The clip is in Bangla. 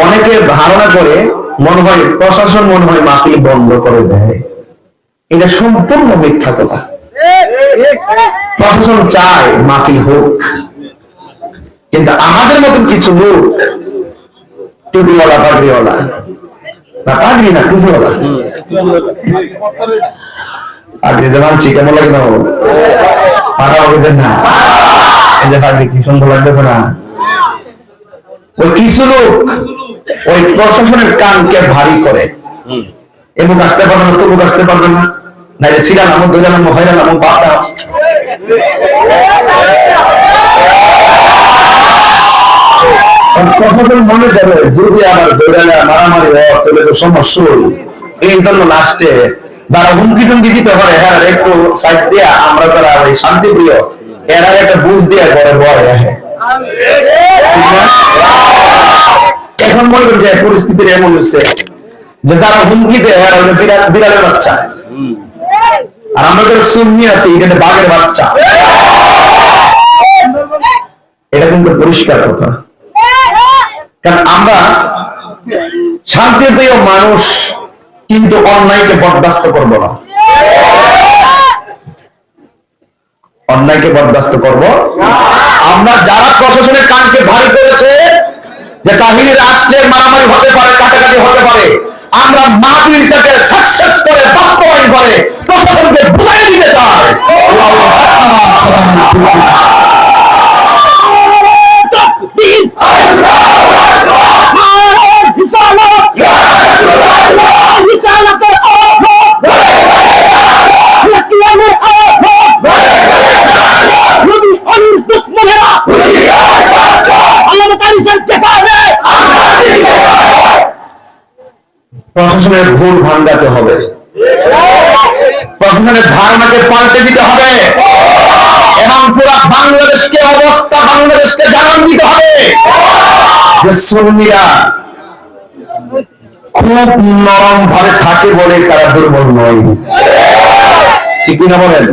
অনেকে ধারণা করে মনে হয় প্রশাসন মনে হয় মাহফিল বন্ধ করে দেয়। এটা সম্পূর্ণ মিথ্যা কথা। প্রশাসন চায় মাহফিল হোক, কিন্তু আমাদের মতন কিছু লোক, টুপিওয়ালা পাগড়িওয়ালা, না পাগড়ি না টুপিওয়ালা, পাগড়ি যেমন কেমন লাগে না, পাড়া হবে না, এই যে পাগড়ি কি সুন্দর লাগতেছে না। ওই কিছু লোক ওই প্রশাসনের কানকে ভারী করে, এমুক আসতে পারবে না, তবুক আসতে পারবে না, নাইলে সিরাল আমল দৈরাল আমল হয়রাল আমল বাতা। প্রশাসন মনে করে যদি আবার দৈরালে মারামারি হয় তাহলে তো সমস্যা। এই জন্য লাস্টে যারা হুমকি টুমকি দিতে পারে হ্যাঁ একটু সাইড দিয়া, আমরা যারা ওই শান্তিপ্রিয় এরা একটা বুঝ দিয়া করে বয় আসে। এখন মনে করেন যে পরিস্থিতি এমন হচ্ছে যে যারা হুমকি দেয় বিড়ালের বাচ্চা, আর আমরা যারা সুন্নি আছি এখানে বাঘের বাচ্চা। এটা কিন্তু পরিষ্কার কথা, কারণ আমরা শান্তিপ্রিয় মানুষ, কিন্তু অন্যায়কে বরদাস্ত করব না, অন্যায়কে বরদাস্ত করব। আমরা যারা প্রশাসনের কানকে ভারী করেছে যে তাহিনীর আসলে মারামারি হতে পারে, কাটাকাটি হতে পারে, আমরা মাহফিলটাকে সাকসেস করে বাস্তবায়ন করে প্রশাসনকে বুঝাই দিতে চাই। প্রশাসনের ভুল ভাঙাতে হবে, প্রশাসনের ধারণাকে পাল্টে দিতে হবে, এবং পুরো বাংলাদেশকে অবস্থা, বাংলাদেশকে জানান দিতে হবে যে সুন্নিরা খুব নরম ভাবে থাকে বলে তারা দুর্বল নয়। ঠিক কিনা বলেন?